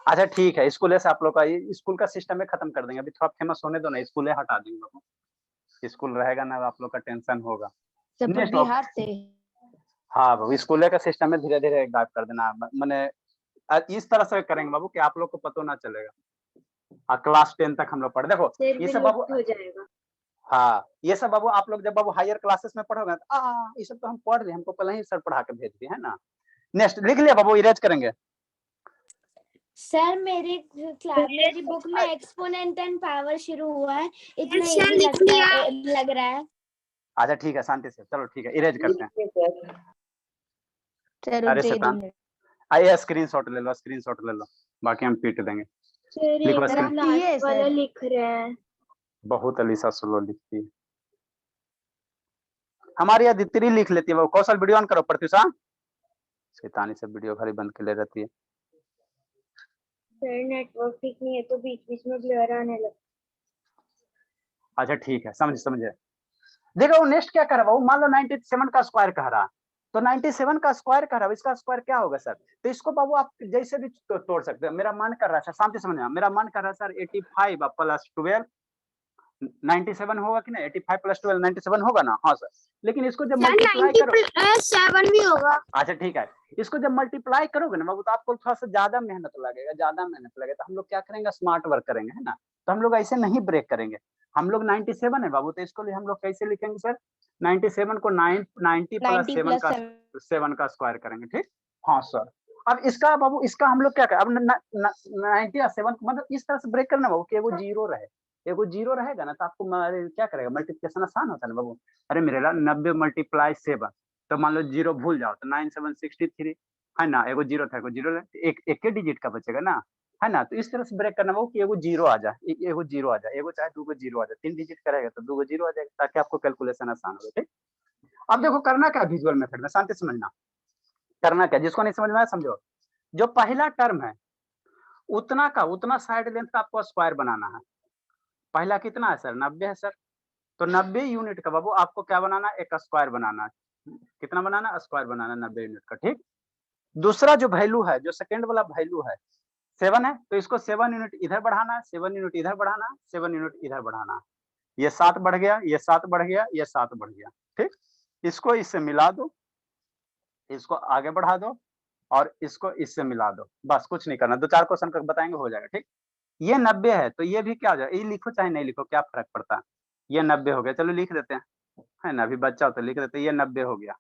Speaker 1: अच्छा ठीक है, स्कूल से आप लोग का स्कूल का सिस्टम में खत्म कर देंगे, अभी थोड़ा फेमस होने दो ना, स्कूल हटा देंगे बाबू। स्कूल रहेगा ना, आप लोग का टेंशन होगा। Next
Speaker 6: बिहार से।
Speaker 1: हाँ बाबू, स्कूल का सिस्टम में धीरे धीरे गायब कर देना, मैंने इस तरह से करेंगे बाबू कि आप लोग को पता ना चलेगा। क्लास 10 तक हम लोग पढ़े, देखो
Speaker 5: सिर
Speaker 1: ये
Speaker 5: भी
Speaker 1: सब बाबू।
Speaker 5: लुप्त हो जाएगा।
Speaker 1: हाँ ये सब बाबू आप लोग जब बाबू हायर क्लासेस में पढ़ोगे तो ये सब तो हम पढ़ रहे, हमको पहले ही सर पढ़ा के भेज दिए है ना। नेक्स्ट लिख लिया बाबू, इरेज करेंगे।
Speaker 7: सर मेरी बुक में एक्सपोनेंट एंड पावर शुरू हुआ है, इतना इजी लग रहा है।
Speaker 1: अच्छा ठीक है, शांति से, चलो ठीक है, इरेज करते हैं।
Speaker 6: सर
Speaker 1: अरे
Speaker 6: दे
Speaker 1: शैतान,
Speaker 6: दूंगे।
Speaker 1: आइए स्क्रीनशॉट ले लो, स्क्रीनशॉट ले लो, बाकी हम पीट देंगे।
Speaker 5: सर
Speaker 1: लिखो
Speaker 5: एक
Speaker 1: स्क्रीन।
Speaker 5: लास्ट वाला लिख रहे हैं।
Speaker 1: बहुत अलीसा स्लो लिखती है हमारी अदिति, लिख लेती है वो। कौशल वीडियो ऑन करो। प्रत्युषा शैतानी से वीडियो खाली बंद के ले रहती है।
Speaker 5: सर नेटवर्क ठीक नहीं है तो बीच बीच में ब्लर आने लगा।
Speaker 1: अच्छा ठीक है, समझे। देखो वो नेक्स्ट क्या कर रहा है, मान लो 97 का स्क्वायर कह रहा है, तो 97 का स्क्वायर कह रहा है, इसका स्क्वायर क्या होगा सर? तो इसको बाबू आप जैसे भी तोड़ सकते हो। मेरा मन कर रहा है सर, शांति समझना, मेरा मन कर रहा है सर 85 प्लस 12 97 होगा कि नहीं? 85 प्लस 12 97 होगा ना? हाँ सर। लेकिन इसको जब मल्टीप्लाई करो
Speaker 5: 7 भी होगा।
Speaker 1: अच्छा ठीक है, इसको जब मल्टीप्लाई करोगे ना बाबू तो आपको थोड़ा सा ज्यादा मेहनत लगेगा, तो हम लोग क्या करेंगे, स्मार्ट वर्क करेंगे है ना। तो हम लोग ऐसे नहीं ब्रेक करेंगे, हम लोग 97 है बाबू, तो इसको लिए हम लोग कैसे लिखेंगे सर? 97 को 90 प्लस 7 का स्क्वायर करेंगे, ठीक। हाँ सर। अब इसका बाबू, इसका हम लोग क्या करें, अब 90 या 7 मतलब इस तरह से ब्रेक करना बाबू कि वो जीरो रहे, एगो जीरो रहेगा ना तो आपको क्या करेगा, मल्टीप्लिकेशन आसान होता है ना बाबू। अरे मेरे ला 90 मल्टीप्लाई 7, तो मान लो जीरो भूल जाओ तो 9763 है ना, एगो जीरो था, एगो जीरो, एक के डिजिट का बचेगा ना, है ना। तो इस तरह से ब्रेक करना वो कि एगो जीरो आ जाए, एगो जीरो आ जाए, एगो चाहे 2 जीरो आ जाए, 3 डिजिट का रहेगा तो 2 जीरो आ जाएगा, ताकि आपको कैलकुलेशन आसान हो। ठीक। अब देखो करना क्या विजुअल मेथड में, शांति समझना। करना क्या, जिसको नहीं समझ में आया समझो। जो पहला टर्म है उतना का उतना साइड लेंथ का आपको स्क्वायर बनाना है। पहला कितना है सर? 90 है सर। तो 90 यूनिट का बाबू आपको क्या बनाना है, एक स्क्वायर बनाना है। कितना बनाना? स्क्वायर बनाना 90 यूनिट का, ठीक। दूसरा जो वैल्यू है, जो सेकंड वाला वैल्यू है 7 है, तो इसको 7 यूनिट इधर बढ़ाना है, 7 यूनिट इधर बढ़ाना है, 7 यूनिट इधर बढ़ाना है। ये 7 बढ़ गया, ये 7 बढ़ गया, ये 7 बढ़ गया, ठीक। इसको इससे मिला दो, इसको आगे बढ़ा दो और इसको इससे मिला दो, बस कुछ नहीं करना। 2-4 क्वेश्चन कर बताएंगे, हो जाएगा, ठीक। ये 90 है तो ये भी क्या हो जाएगा, ये लिखो चाहे नहीं लिखो, क्या फर्क पड़ता है। ये 90 हो गया, चलो लिख देते हैं, है ना, अभी बच्चा हो तो लिख देते हैं, ये 90 हो गया।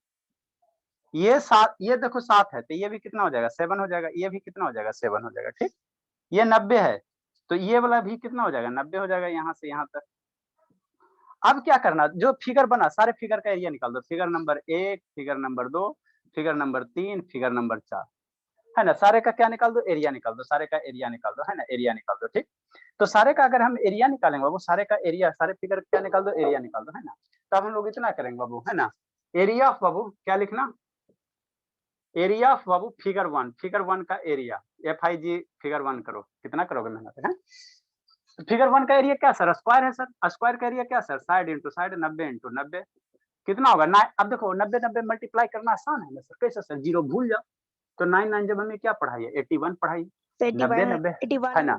Speaker 1: ये 7, ये देखो 7 है तो ये भी कितना हो जाएगा, 7 हो जाएगा। ये भी कितना हो जाएगा, 7 हो जाएगा, ठीक। ये 90 है तो ये वाला भी कितना हो जाएगा, 90 हो जाएगा, यहाँ से यहाँ तक। अब क्या करना, जो फिगर बना सारे फिगर का एरिया निकाल दो। Figure number 1, figure number 2, figure number 3, figure number 4, है ना। सारे का क्या निकाल दो, एरिया निकाल दो, सारे का एरिया निकाल दो, है ना, एरिया निकाल दो, ठीक। तो सारे का अगर हम एरिया निकालेंगे बाबू, सारे का एरिया, सारे फिगर क्या निकाल दो, एरिया निकाल दो, है ना। तब हम लोग इतना करेंगे बाबू, है ना। एरिया ऑफ बाबू क्या लिखना, area of Babu figure 1, figure 1 का एरिया, FIG फिगर 1 करो, कितना करोगे मेहनत है। फिगर 1 का एरिया क्या सर, स्क्वायर है सर। स्क्वायर का एरिया क्या sir, side into side, 90 into 90 कितना होगा ना। अब देखो 90 मल्टीप्लाई करना आसान है ना सर, कैसे सर, जीरो भूल जाओ। तो 9 जब हमें क्या पढ़ाई है, 81 पढ़ाई, 90 है ना।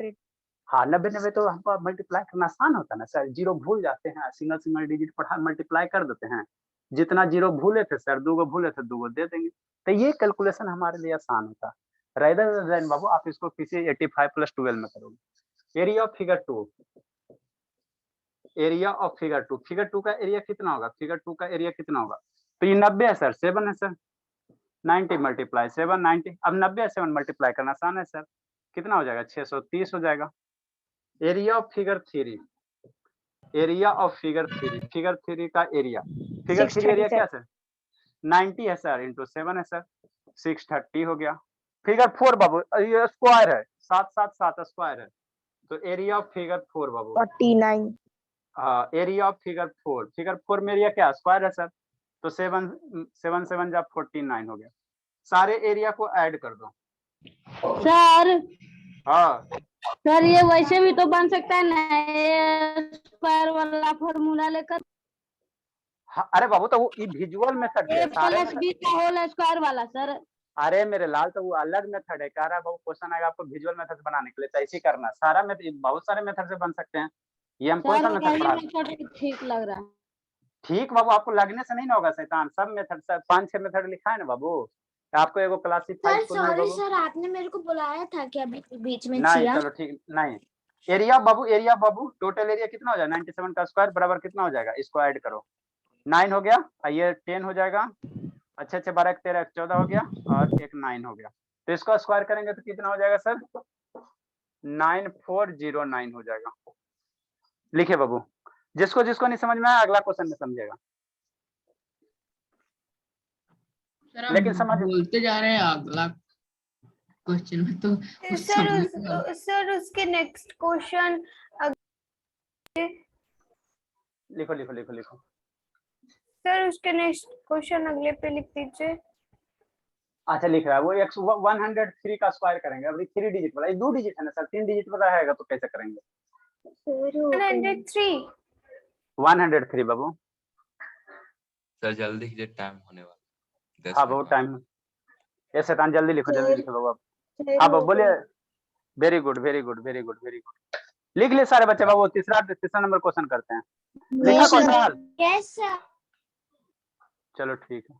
Speaker 1: हाँ 90 तो हमको मल्टीप्लाई करना आसान होता है ना सर, जीरो भूल जाते हैं, सिंगल डिजिट पढ़ा मल्टीप्लाई कर देते हैं। जितना जीरो भूले थे सर, 2 भूले थे, 2 दे देंगे। तो ये कैलकुलेशन हमारे लिए आसान होता है। रादर देन बाबू आप इसको किसी 85 प्लस 12 में करोगे। Area of figure 2, area of figure 2, figure 2 का एरिया कितना होगा, फिगर 2 का एरिया कितना होगा, तो ये 90 है सर, 7 है सर, 90 मल्टीप्लाई 7 90, अब 90 है 7 मल्टीप्लाई करना आसान है सर, कितना हो जाएगा 630 हो जाएगा। Area of figure 3, area of figure 3, figure 3 का एरिया, फिगर 3 एरिया क्या सर 90 है सर इंटू 7 है सर, 630 हो गया। फिगर 4 बाबू ये स्क्वायर है, 7 7 7 स्क्वायर है, तो एरिया ऑफ फिगर 4 बाबू
Speaker 6: 49।
Speaker 1: हाँ एरिया ऑफ फिगर 4, फिगर 4 में एरिया क्या स्क्वायर है सर, तो 7 7 जा 49 हो गया। सारे एरिया को ऐड कर दो
Speaker 6: सर
Speaker 1: हाँ
Speaker 6: सर ये वैसे भी तो बन सकता है ना स्क्वायर वाला फॉर्मूला लेकर,
Speaker 1: हाँ, अरे बाबू तो वो विजुअल मेथड है सारे
Speaker 6: प्लस बी का होल स्क्वायर वाला सर।
Speaker 1: अरे मेरे लाल तो वो अलग मेथड है, कह रहा है बाबू क्वेश्चन आएगा आपको विजुअल मेथड बनाने के लिए, तो ऐसे ही करना, सारा मेथड बहुत सारे मेथड से बन सकते हैं, ये हम कौन सा
Speaker 6: सर
Speaker 1: मेथड
Speaker 6: वही
Speaker 1: पढ़ा
Speaker 6: मेथड ठीक लग रहा है।
Speaker 1: ठीक बाबू आपको लगने से नहीं ना होगा शैतान, सब मेथड सब 5-6 मेथड लिखा है ना बाबू, आपको एगो क्लासिफाई
Speaker 7: सर सॉरी सर, आपने मेरे को बुलाया था क्या बीच में?
Speaker 1: नहीं चलो ठीक नहीं। एरिया बाबू टोटल एरिया कितना हो जाएगा 97 का स्क्वायर बराबर कितना हो जाएगा, इसको ऐड करो 9 हो गया, ये 10 हो जाएगा, अच्छा 12 13 14 हो गया और एक 9 हो गया, तो इसको स्क्वायर करेंगे तो कितना हो जाएगा सर 9409 हो जाएगा। लिखे बाबू, जिसको जिसको नहीं समझ में आया अगला क्वेश्चन में समझेगा, लेकिन समझ
Speaker 2: बोलते जा रहे हैं अगला क्वेश्चन में तो
Speaker 5: सर उसके नेक्स्ट क्वेश्चन
Speaker 1: लिखो लिखो लिखो लिखो
Speaker 5: सर, उसके नेक्स्ट क्वेश्चन अगले पे लिख दीजिए।
Speaker 1: अच्छा लिख रहा है वो 103 का स्क्वायर करेंगे, अभी 3 डिजिट वाला, 2 डिजिट है ना सर, 3 डिजिट वाला रहेगा तो कैसे करेंगे 103 बाबू।
Speaker 8: सर जल्दी कीजिए टाइम होने वाला।
Speaker 1: हाँ बाबू टाइम, ये शैतान जल्दी लिखो बाबू आप। हाँ बाबू बोलिए, very good very good very good very good, लिख ले सारे बच्चे बाबू, तीसरा नंबर क्वेश्चन करते हैं, लिखा कौशल?
Speaker 7: Yes sir.
Speaker 1: चलो ठीक है,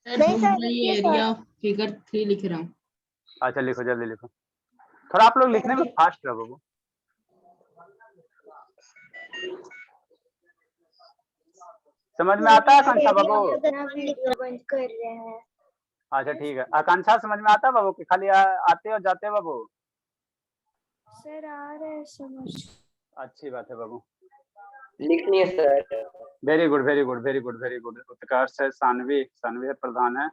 Speaker 2: एरिया ऑफ फिगर 3 लिख रहा हूँ।
Speaker 1: अच्छा लिखो जल्दी लिखो, थोड़ा आप लोग लिखने में फास्ट रहो बाबू। समझ में आता है आकांक्षा बाबू?
Speaker 7: कर रहे हैं।
Speaker 1: अच्छा ठीक है, आकांक्षा समझ में आता है बाबू कि खाली आते हो जाते हो बाबू?
Speaker 7: सर आ रहे हैं समझ।
Speaker 1: अच्छी बात है बाबू,
Speaker 3: लिखनी है sir.
Speaker 1: Very good very good very good very good. Utkarsh है, सानवी है, प्रधान है,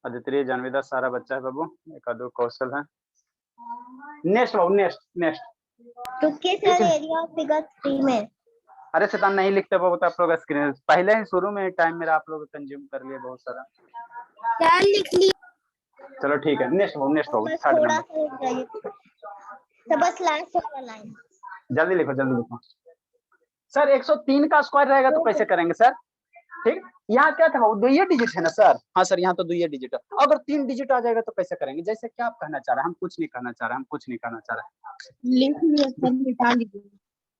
Speaker 1: अदिति जानवीदा सारा बच्चा है बाबू, एक आधो कौशल है। नेक्स्ट बाबू नेक्स्ट
Speaker 4: तो किस एरिया ऑफ फिगर 3 में?
Speaker 1: अरे शैतान नहीं लिखते बाबू, तो आप लोग स्क्रीन पहले ही शुरू में टाइम मेरा आप लोग कंज्यूम कर लिए बहुत सारा।
Speaker 4: क्या लिख लिया?
Speaker 1: चलो ठीक है, नेक्स्ट बाबू
Speaker 4: बस
Speaker 1: थर्ड
Speaker 4: थोड़ा
Speaker 1: नंबर,
Speaker 4: सा रह गया। तो बस लास्ट वाला लाइन
Speaker 1: जल्दी लिखो सर। 103 का स्क्वायर रहेगा तो कैसे करेंगे सर? ठीक, यहाँ क्या था बाबू, 2 डिजिट है ना सर? हाँ सर यहाँ तो 2 डिजिट है, अगर 3 डिजिट आ जाएगा तो कैसे करेंगे? जैसे क्या आप कहना चाह रहे हैं? हम कुछ नहीं कहना चाह रहे,
Speaker 6: लिख लिया सर, निकाल लीजिए।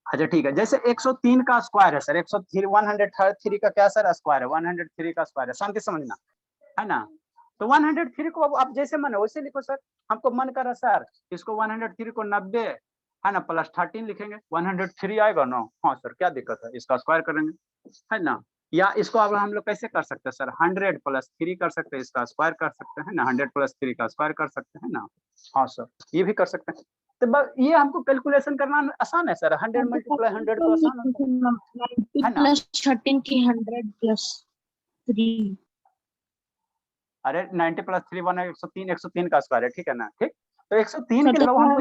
Speaker 1: अच्छा ठीक है, जैसे 103 का स्क्वायर है सर, 103 का क्या सर स्क्वायर है, 103 का स्क्वायर है, शांति समझना है ना। तो 103 को अब आप जैसे मन है वैसे लिखो सर, हमको मन कर रहा सर इसको 103 को 90 है ना प्लस 13 लिखेंगे, 103 आएगा ना। हाँ सर क्या दिक्कत है, इसका स्क्वायर करेंगे है ना। या इसको अब हम लोग कैसे कर सकते हैं सर, 100 + 3 कर सकते हैं, इसका स्क्वायर कर सकते हैं ना, 100 + 3 का स्क्वायर कर सकते हैं ना। हाँ सर ये भी कर सकते हैं, तो बस ये हमको कैलकुलेशन करना आसान है सर, 100 × 100 तो आसान है ना।
Speaker 6: +13 की 100 + 3,
Speaker 1: अरे 90 + 3 103 का स्क्वायर है, ठीक है ना। ठीक, तो 103 के लोग हमको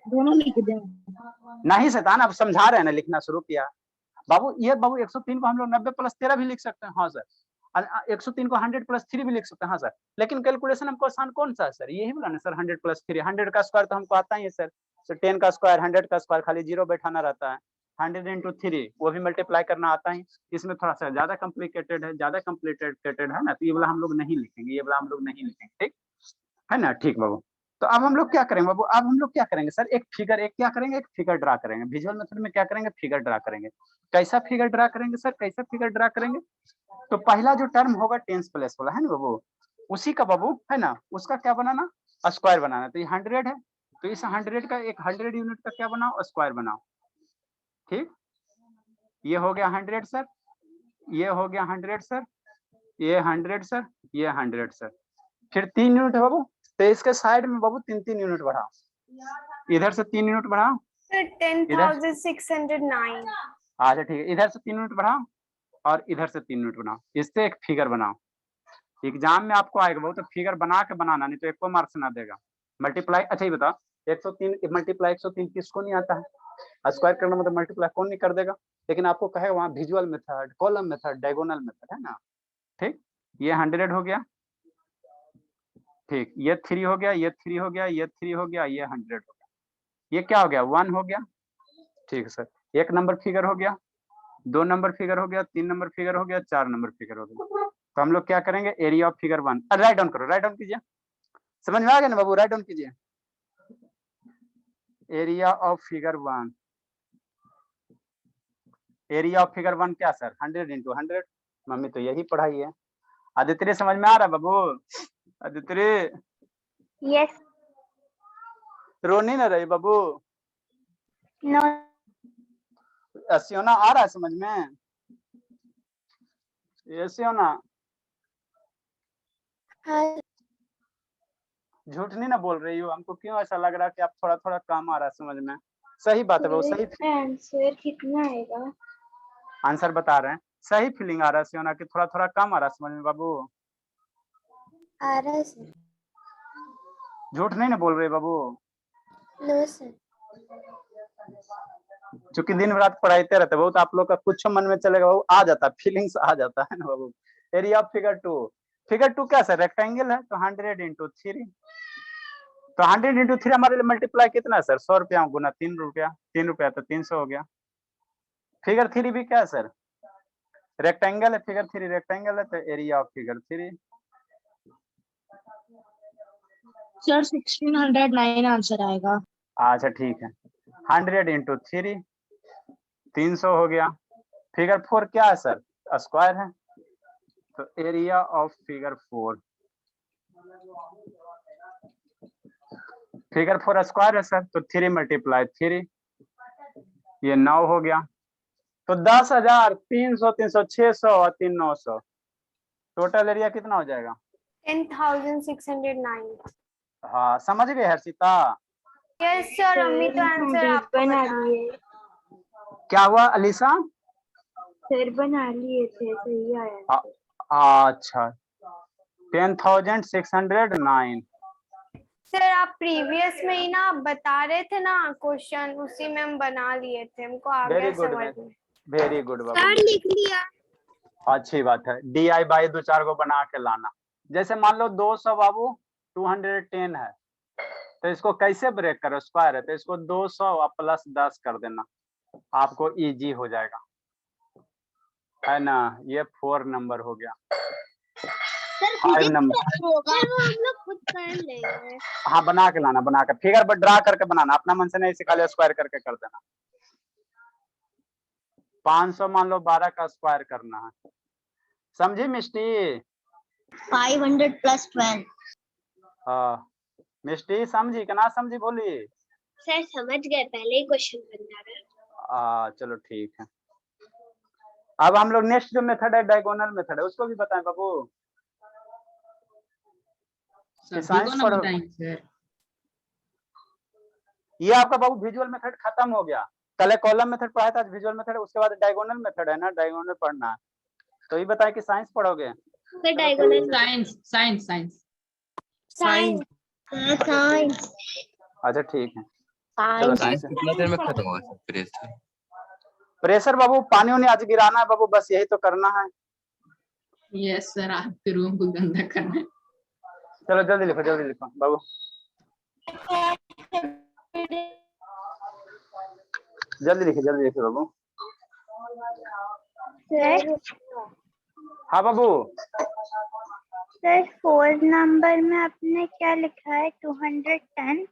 Speaker 6: दोनों लिख दें।
Speaker 1: नहीं शैतान, आप समझा रहे हैं ना, लिखना शुरू किया बाबू। ये बाबू 103 को हम लोग 90 + 13 भी लिख सकते हैं, हाँ सर। 103 को 100 + 3 भी लिख सकते हैं, हाँ सर। लेकिन कैलकुलेशन हमको आसान कौन सा है सर, यही बोला ना सर, 100 + 3, 100 का स्क्वायर तो हमको आता ही है सर। तो 10 का स्क्वायर, 100 का स्क्वायर, खाली 0 बैठाना रहता है। 100 × 3 वो भी मल्टीप्लाई करना आता ही, इसमें थोड़ा सा ज्यादा कॉम्प्लिकेटेड है ना, तो ये वाला हम लोग नहीं लिखेंगे, ठीक है ना। ठीक बाबू, तो अब हम लोग क्या करेंगे बाबू, अब हम लोग क्या करेंगे सर, एक फिगर ड्रा करेंगे। विजुअल मेथड में क्या करेंगे, फिगर ड्रा करेंगे। कैसा फिगर ड्रा करेंगे सर, तो पहला जो टर्म होगा टेंस प्लेस वाला है ना बाबू, उसी का बाबू है ना, उसका क्या बनाना, स्क्वायर बनाना। तो ये 100 है, तो इस 100 का एक 100 यूनिट का क्या बनाओ, स्क्वायर बनाओ। ठीक, ये हो गया 100 सर, ये हो गया 100 सर, ये 100 सर, ये 100 सर। फिर 3 यूनिट है बाबू, तो इसके साइड में बाबू 3-3 यूनिट बढ़ाओ, इधर से 3 यूनिट बढ़ाओ।
Speaker 5: सर 10,609।
Speaker 1: अच्छा ठीक है, इधर से 3 यूनिट बढ़ाओ और इधर से 3 यूनिट बनाओ, इससे एक फिगर बनाओ। एग्जाम में आपको आएगा बहुत, तो फिगर बना के बनाना, नहीं तो 1 को मार्क्स ना देगा। मल्टीप्लाई, अच्छा ये बताओ 103 मल्टीप्लाई 103 किसको नहीं आता है? स्क्वायर करना मतलब मल्टीप्लाई कौन नहीं कर देगा? लेकिन आपको कहेगा वहाँ visual method, column method, diagonal method है ना। ठीक, ये 100 हो गया, ठीक, ये 3 हो गया, ये 3 हो गया, ये 3 हो गया, ये 100 हो गया, ये क्या हो गया 1 हो गया। ठीक है सर, 1 नंबर फिगर हो गया, 2 नंबर फिगर हो गया, 3 नंबर फिगर हो गया, 4 नंबर फिगर हो गया। तो हम लोग क्या करेंगे, area of figure 1 write down करो, राइट डाउन कीजिए। समझ में आ गया ना बाबू, राइट डाउन कीजिए। Area of figure 1, area of figure 1 क्या सर, 100 × 100। मम्मी तो यही पढ़ाई है। आदित्य समझ में आ रहा है बाबू? आदित्य
Speaker 5: यस।
Speaker 1: रोनी ना रही बाबू?
Speaker 5: नो।
Speaker 1: सियोना आ रहा है समझ में? ये सियोना झूठ नहीं ना बोल रही हो? हमको क्यों ऐसा लग रहा है कि आप थोड़ा थोड़ा कम आ रहा है समझ में। सही बात है बाबू, सही
Speaker 7: आंसर कितना आएगा?
Speaker 1: आंसर बता रहे हैं, सही फीलिंग आ रहा है सियोना कि थोड़ा थोड़ा कम आ रहा है समझ में बाबू?
Speaker 7: आ रहा है सर।
Speaker 1: झूठ नहीं ना बोल रहे बाबू?
Speaker 7: No sir.
Speaker 1: चूंकि दिन रात पढ़ाते रहते बहुत, आप लोग का कुछ मन में चलेगा बाबू, आ जाता फीलिंग्स आ जाता है ना बाबू। एरिया ऑफ फिगर 2, फिगर 2 क्या सर, रेक्टेंगल है, तो 100 × 3, तो 100 × 3 हमारे लिए मल्टीप्लाई कितना है सर, 100 रुपया गुना 3 रुपया, 3 रुपया तो 300 हो गया। फिगर 3 भी क्या है सर, रेक्टेंगल है, फिगर 3 रेक्टेंगल है, तो area of figure 3
Speaker 6: sir 1609 answer आएगा।
Speaker 1: अच्छा ठीक है, 100 × 3 300 हो गया। फिगर 4 क्या है सर, स्क्वायर है, तो area of figure 4, figure 4 square है सर, तो 3 × 3 ये 9 हो गया। तो 10,000, 300, 300, 600 और 3, 900, टोटल एरिया कितना हो जाएगा?
Speaker 5: 10,609।
Speaker 1: हाँ समझ गए हर्षिता?
Speaker 5: यस सर, अम्मी तो आंसर आपको
Speaker 7: बना
Speaker 5: बता
Speaker 7: लिए।
Speaker 1: क्या हुआ अलीसा?
Speaker 7: सर बना लिए थे, सही आया।
Speaker 1: अच्छा 10,609।
Speaker 5: सर आप प्रीवियस में ही ना बता रहे थे ना क्वेश्चन, उसी में हम बना लिए थे, हमको आ
Speaker 1: वेरी
Speaker 5: गया
Speaker 1: गुड,
Speaker 5: समझ में।
Speaker 1: वेरी गुड बाबू,
Speaker 4: सर लिख लिया।
Speaker 1: अच्छी बात है। DI बाई 2-4 को बना के लाना। जैसे मान लो 200 बाबू 210 है, तो इसको कैसे ब्रेक करो, स्क्वायर है, तो इसको 200 प्लस 10 कर देना, आपको इजी हो जाएगा, है ना। ये 4 नंबर हो गया, 5 नंबर
Speaker 4: होगा वो हम लोग खुद कर लेंगे।
Speaker 1: हाँ बना के लाना, बना के फिगर पर ड्रा करके बनाना, अपना मन से नहीं सिखा लिया, स्क्वायर करके कर देना। 500 मान लो 12 का स्क्वायर करना है, समझी मिस्टी?
Speaker 4: 500 + 12।
Speaker 1: हाँ मिस्टी समझी कि ना समझी बोली?
Speaker 4: सर समझ गए, पहले ही क्वेश्चन बना रहा।
Speaker 1: चलो ठीक है। अब हम लोग नेक्स्ट जो मेथड है डायगोनल मेथड है, उसको भी बताएं बाबू।
Speaker 2: सभी को ना बताएंगे सर।
Speaker 1: ये आपका बाबू विजुअल मेथड खत्म हो गया, कल कॉलम मेथड पढ़ा था, आज विजुअल मेथड, उसके बाद डायगोनल मेथड है ना, डायगोनल पढ़ना है। तो ये बताएं कि साइंस पढ़ोगे?
Speaker 4: Sir diagonal
Speaker 2: science science science
Speaker 7: science.
Speaker 4: Science.
Speaker 1: अच्छा ठीक है, चलो
Speaker 8: साइंस कितना देर में खत्म होगा सर प्रेशर?
Speaker 1: प्रेशर बाबू पानी उनी आज गिराना है बाबू, बस यही तो करना है।
Speaker 2: यस सर, आपके रूम को गंदा करना है।
Speaker 1: चलो जल्दी लिखो बाबू, जल्दी लिखिए बाबू।
Speaker 7: सर
Speaker 1: हाँ बाबू,
Speaker 7: सर 4 नंबर में आपने क्या लिखा है? 210।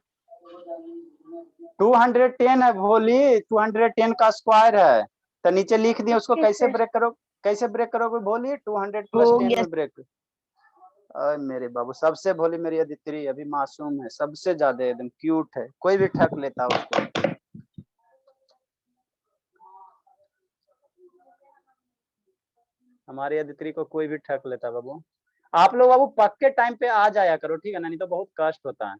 Speaker 1: 210 है भोली, 210 का स्क्वायर है, तो नीचे लिख दिए, उसको कैसे ब्रेक करोगे भोली? 200 + 10 में ब्रेक। मेरे बाबू सबसे भोली मेरी अदिति, अभी मासूम है, सबसे ज्यादा एकदम क्यूट है, कोई भी ठग लेता है उसको। हमारी अदिति को कोई भी ठग लेता बाबू। आप लोग बाबू पक्के टाइम पे आ जाया करो, ठीक है ना, नहीं तो बहुत कष्ट होता है।